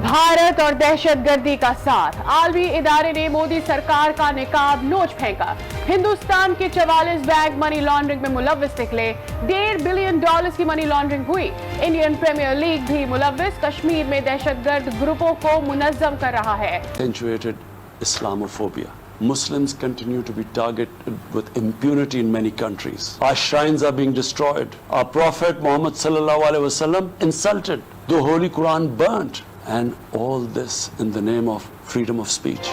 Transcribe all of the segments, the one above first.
भारत और दहशतगर्दी का साथ, आलमी इदारे ने मोदी सरकार का निकाब नोच फेंका। हिंदुस्तान के 44 बैग मनी लॉन्ड्रिंग में मुलव्विस निकले। $1.5 बिलियन की मनी लॉन्ड्रिंग हुई। इंडियन प्रीमियर लीग भी मुलव्विस, कश्मीर में दहशतगर्द ग्रुपों को मुनज़्ज़म कर रहा है। Accentuated Islamophobia. Muslims continue to be targeted with impunity in many countries. Our shrines are being destroyed. Our Prophet Muhammad sallallahu alaihi wasallam insulted. The Holy Quran burnt. And all this in the name of freedom of speech.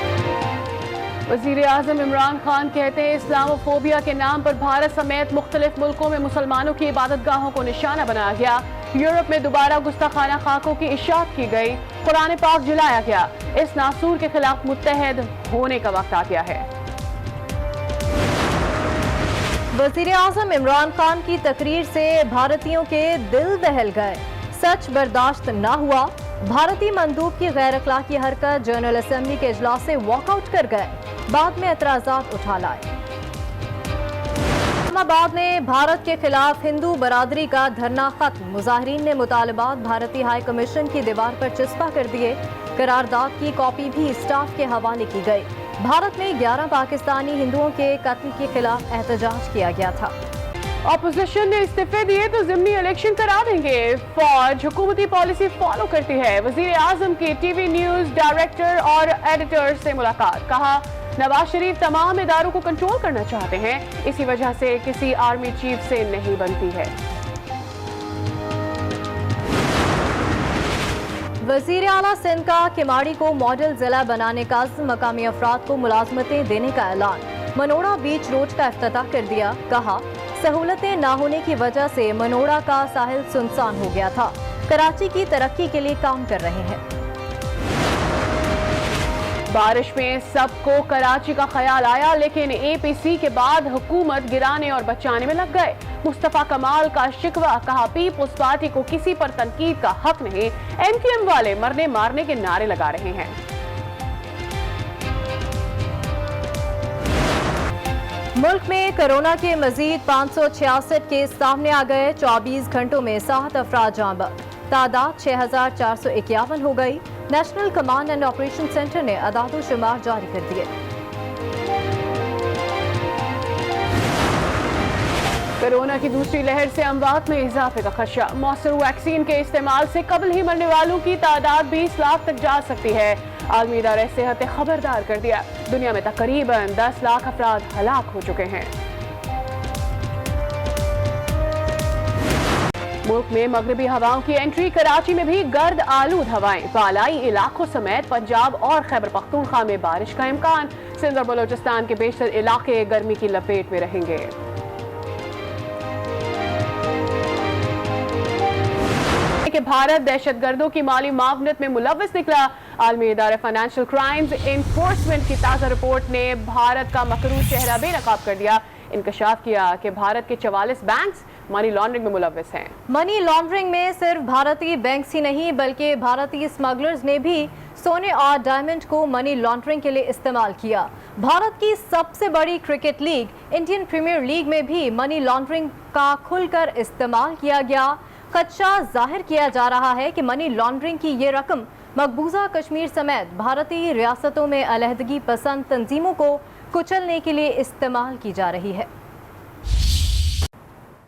वज़ीर आज़म इमरान खान कहते हैं Islamophobia के नाम पर भारत समेत मुख्तलिफ मुल्कों में मुसलमानों की इबादतगाहों को निशाना बनाया गया। यूरोप में दोबारा गुस्ताखाना खाकों की इशाअत की गई। कुरान पाक जलाया गया। इस नासूर के खिलाफ मुत्तहद होने का वक्त आ गया है। वज़ीर आज़म इमरान खान की तकरीर से भारतीयों के दिल दहल गए। सच बर्दाश्त न हुआ। भारतीय मंदूब की गैर अखलाकी हरकत जनरल असेंबली के इजलास से वॉकआउट कर गए। बाद में एतराज़ात उठा लाए। इस्लामाबाद में भारत के खिलाफ हिंदू बरादरी का धरना खत्म। मुजाहिरीन ने मुतालबात भारतीय हाई कमीशन की दीवार पर चिस्पा कर दिए। करारदाद की कॉपी भी स्टाफ के हवाले की गई। भारत में 11 पाकिस्तानी हिंदुओं के कत्ल के खिलाफ एहतजाज किया गया था। ऑपोजिशन ने इस्तीफे दिए तो ज़िमनी इलेक्शन करा देंगे। फौज हुकूमती पॉलिसी फॉलो करती है। वज़ीर आज़म की टीवी न्यूज़ डायरेक्टर और एडिटर से मुलाकात। कहा नवाज शरीफ तमाम इदारों को कंट्रोल करना चाहते हैं, इसी वजह से किसी आर्मी चीफ से नहीं बनती है। वज़ीर आला सिंध का किमाड़ी को मॉडल जिला बनाने का मकामी अफराद को मुलाजमतें देने का ऐलान। मनोड़ा बीच रोड का इफ्तिताह कर दिया। कहा सहूलतें न होने की वजह से मनोड़ा का साहिल सुनसान हो गया था। कराची की तरक्की के लिए काम कर रहे हैं। बारिश में सबको कराची का ख्याल आया, लेकिन APC के बाद हुकूमत गिराने और बचाने में लग गए। मुस्तफा कमाल का शिकवा। कहा पीपुल्स पार्टी को किसी पर तनकीद का हक नहीं। MQM वाले मरने मारने के नारे लगा रहे हैं। मुल्क में कोरोना के मजीद 566 केस सामने आ गए। 24 घंटों में 7 अफराद जाँ बहक। तादाद 6451 हो गई। National command and operation centre ने अदाद शुमार जारी कर दिए। कोरोना की दूसरी लहर से अमवात में इजाफे का खदशा। मौसर वैक्सीन के इस्तेमाल से कबल ही मरने वालों की तादाद 20 लाख तक जा सकती है। आलमी इदारे सेहत ने खबरदार कर दिया। दुनिया में तकरीबन 10 लाख अफराद हलाक हो चुके हैं। मुल्क में मगरबी हवाओं की एंट्री। कराची में भी गर्द आलूद हवाएं। बालाई इलाकों समेत पंजाब और खैबर पख्तूनख्वा में बारिश का इम्कान। सिंध और बलोचिस्तान के बेशतर इलाके गर्मी की लपेट में रहेंगे। कि भारत दहशतगर्दों की माली मावनत में मुलव्विस निकला। आलमी इदारे फाइनेंशियल क्राइम्स एनफोर्समेंट की ताज़ा रिपोर्ट ने भारत का मकरूज चेहरा बेनकाब कर दिया। इंकशाफ किया कि भारत के 44 बैंक्स मनी लॉन्ड्रिंग में मुलव्विस हैं। मनी लॉन्ड्रिंग में सिर्फ भारतीय बैंक्स ही नहीं बल्कि भारतीय स्मगलर्स ने भी सोने और डायमंड को मनी लॉन्ड्रिंग के लिए इस्तेमाल किया। भारत की सबसे बड़ी cricket league Indian premier league में भी मनी लॉन्ड्रिंग का खुलकर इस्तेमाल किया गया। खदशा जाहिर किया जा रहा है कि मनी लॉन्ड्रिंग की ये रकम मकबूजा कश्मीर समेत भारतीय रियासतों में अलहदगी पसंद तंजीमों को कुचलने के लिए इस्तेमाल की जा रही है।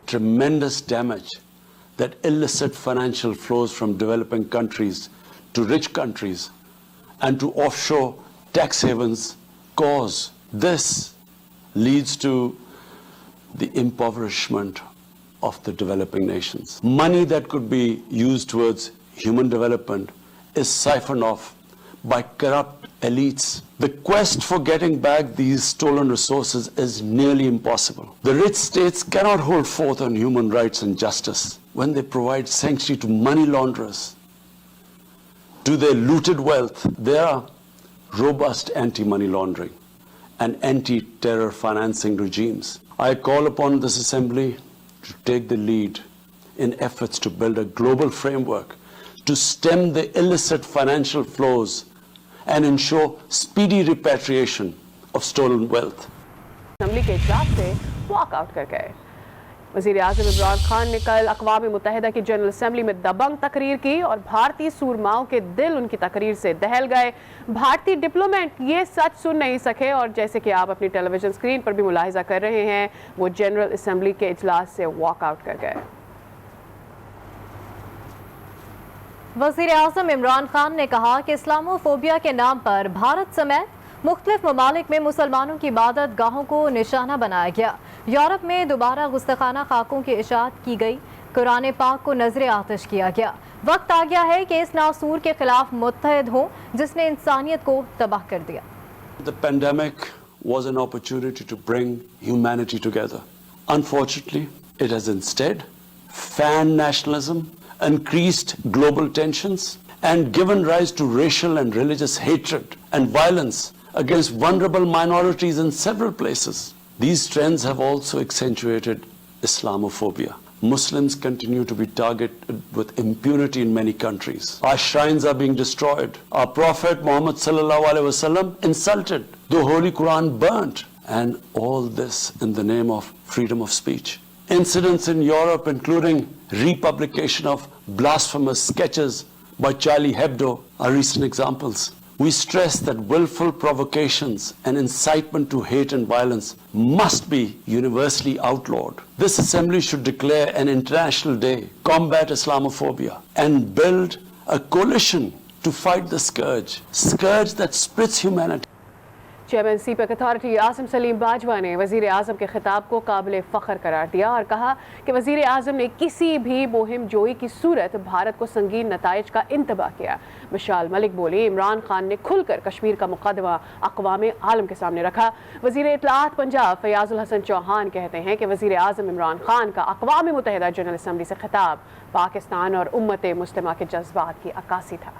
Tremendous damage that illicit financial flows from developing countries to rich countries and to offshore tax havens cause. This leads to the impoverishment of the developing nations. Money that could be used towards human development is siphoned off by corrupt elites. The quest for getting back these stolen resources is nearly impossible. The rich states cannot hold forth on human rights and justice when they provide sanctuary to money launderers, to their looted wealth. There are robust anti-money laundering and anti-terror financing regimes. I call upon this assembly to take the lead in efforts to build a global framework to stem the illicit financial flows and ensure speedy repatriation of stolen wealth. Assembly के इजलास से walkout कर गए। वज़ीर आज़म इमरान खान ने कल अक़वाम मुत्तहिदा की general assembly में दबंग तकरीर की और भारतीय सूरमाओं के दिल उनकी तकरीर से दहल गए। भारतीय डिप्लोमेट ये सच सुन नहीं सके और जैसे कि आप अपनी टेलीविजन स्क्रीन पर भी मुलाहिजा कर रहे हैं, वो जनरल असम्बली के इजलास से वॉकआउट कर गए। वज़ीर आज़म इमरान खान ने कहा कि इस्लामोफोबिया के नाम पर भारत समेत मुख्तलिफ ममालिक में मुसलमानों की इबादत गाहों को निशाना बनाया गया। यूरोप में दोबारा गुस्तखाना खाकों की इशाअत की गई, कुरान पाक को नजर आतिश किया गया। वक्त आ गया है कि इस नासूर के खिलाफ मुत्तहिद हों जिसने इंसानियत को तबाह कर दिया। The pandemic was an opportunity to bring humanity together. Unfortunately, it has instead fanned nationalism, increased global tensions, and given rise to racial and religious hatred and violence against vulnerable minorities in several places. These trends have also accentuated Islamophobia. Muslims continue to be targeted with impunity in many countries. Our shrines are being destroyed. Our Prophet Muhammad sallallahu alaihi wasallam insulted. The Holy Quran burnt. And all this in the name of freedom of speech. Incidents in Europe, including republication of blasphemous sketches by Charlie Hebdo, are recent examples. We stress that willful provocations and incitement to hate and violence must be universally outlawed. This assembly should declare an international day, combat Islamophobia, and build a coalition to fight the scourge that splits humanity. Chairman CPEC authority Asim Salim Bajwa ने वज़ीर आज़म के खिताब को काबिल फ़ख्र करार दिया और कहा कि वज़ीर आज़म ने किसी भी मुहिम जोई की सूरत भारत को संगीन नताइज का इंतबाह किया। मिशाल मलिक बोली, इमरान खान ने खुलकर कश्मीर का मुकदमा अक़वाम आलम के सामने रखा। वज़ीर इत्तलाआत पंजाब फ़याज़ुल हसन चौहान कहते हैं कि वज़ीर आज़म इमरान खान का अक़वाम मुत्तहिदा जनरल असम्बली से खिताब पाकिस्तान और उम्मत मुस्लिमा के जज्बात की अक्कासी था।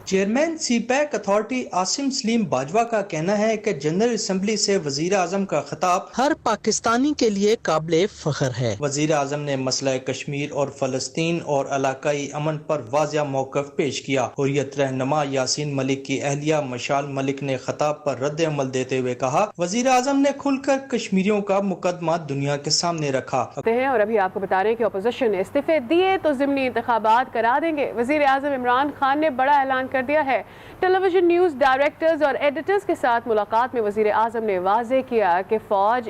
Chairman CPEC authority Asim Salim Bajwa का कहना है कि जनरल असम्बली से वजीर आजम का खिताब हर पाकिस्तानी के लिए काबिल फख्र है। वजीर आजम ने मसला कश्मीर और फलस्तीन और इलाकाई अमन पर वाज़िया मौक़िफ़ पेश किया। हुर्रियत रहनुमा यासीन मलिक की अहलिया मशाल मलिक ने खिताब पर रद्द अमल देते हुए कहा, वजीर आजम ने खुलकर कश्मीरियों का मुकदमा दुनिया के सामने रखा। और अभी आपको बता रहे हैं कि अपोजिशन ने इस्तीफे दिए तो ज़िमनी इंतखाबात करा देंगे। वज़ीर आज़म इमरान खान ने बड़ा ऐलान कर दिया है। टेलीविजन न्यूज़ डायरेक्टर्स और एडिटर्स के साथ मुलाकात में वज़ीर आज़म ने वाज़े किया कि फ़ौज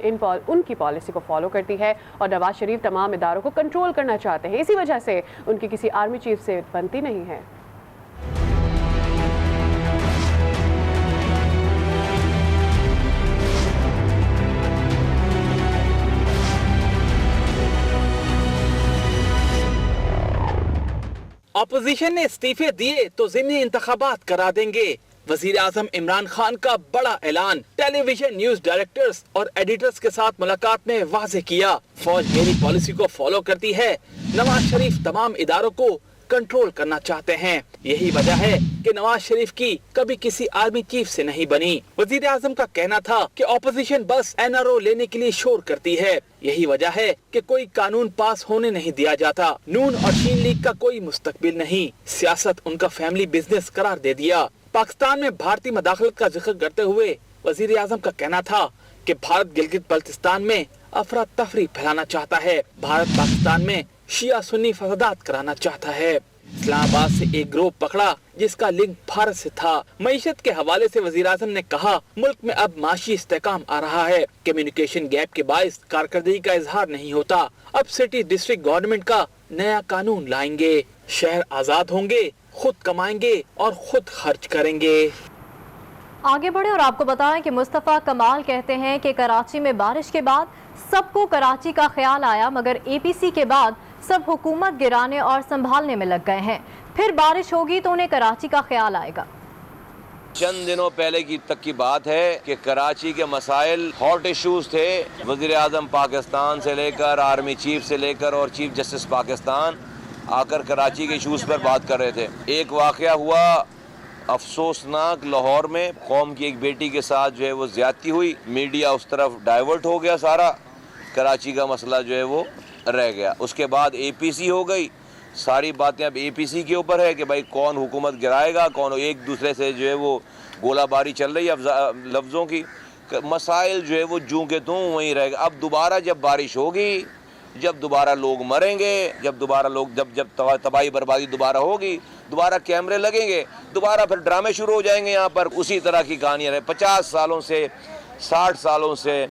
उनकी पॉलिसी को फॉलो करती है और नवाज शरीफ तमाम इदारों को कंट्रोल करना चाहते हैं, इसी वजह से उनकी किसी आर्मी चीफ से बनती नहीं है। अपोजिशन ने इस्तीफे दिए तो ज़िमनी इंतखाबात करा देंगे। वज़ीर आज़म इमरान खान का बड़ा ऐलान। टेलीविजन न्यूज़ डायरेक्टर्स और एडिटर्स के साथ मुलाकात में वाज़े किया, फौज मेरी पॉलिसी को फॉलो करती है, नवाज शरीफ तमाम इदारों को कंट्रोल करना चाहते हैं। यही वजह है कि नवाज शरीफ की कभी किसी आर्मी चीफ से नहीं बनी। वज़ीर आज़म का कहना था कि ऑपोजिशन बस एनआरओ लेने के लिए शोर करती है। यही वजह है कि कोई कानून पास होने नहीं दिया जाता। नून और शीन लीग का कोई मुस्तकबिल नहीं, सियासत उनका फैमिली बिजनेस करार दे दिया। पाकिस्तान में भारतीय मदाखलत का जिक्र करते हुए वज़ीर आज़म का कहना था कि भारत गिलगित बल्तिस्तान में अफरा तफरी फैलाना चाहता है। भारत पाकिस्तान में शिया सुन्नी फसादात कराना चाहता है। इस्लामाबाद से एक ग्रोह पकड़ा जिसका लिंक भारत से था। मईशत के हवाले से वज़ीर आज़म ने कहा, मुल्क में अब माशी इस्तेकाम आ रहा है। कम्युनिकेशन गैप के बायस कारकर्दगी का इजहार नहीं होता। अब सिटी डिस्ट्रिक्ट गवर्नमेंट का नया कानून लाएंगे। शहर आजाद होंगे, खुद कमाएंगे और खुद खर्च करेंगे। आगे बढ़े और आपको बताएं कि मुस्तफ़ा कमाल कहते हैं कि कराची में बारिश के बाद सबको कराची का ख्याल आया, मगर एपीसी के बाद सब हुकूमत गिराने और संभालने में लग गए हैं। फिर बारिश होगी तो उन्हें कराची का ख्याल आएगा। चंद दिनों पहले की बात है कि कराची के मसाइल हॉट इश्यूज थे। वज़ीर आज़म पाकिस्तान से लेकर आर्मी चीफ से लेकर और चीफ जस्टिस पाकिस्तान आकर कराची के इश्यूज पर बात कर रहे थे। एक वाक़या हुआ अफसोसनाक, लाहौर में कौम की एक बेटी के साथ जो है वो ज़्यादती हुई। मीडिया उस तरफ डाइवर्ट हो गया, सारा कराची का मसला जो है वो रह गया। उसके बाद एपीसी हो गई, सारी बातें अब एपीसी के ऊपर है कि भाई कौन हुकूमत गिराएगा, कौन, एक दूसरे से जो है वो गोलाबारी चल रही है लफ्ज़ों की। मसाइल जो है वो जूं के तूं वहीं रहेगा। अब दोबारा जब बारिश होगी जब दोबारा लोग मरेंगे, जब तबाही बर्बादी दोबारा होगी, दोबारा कैमरे लगेंगे, दोबारा फिर ड्रामे शुरू हो जाएंगे यहाँ पर। उसी तरह की कहानियाँ रहे 50 सालों से 60 सालों से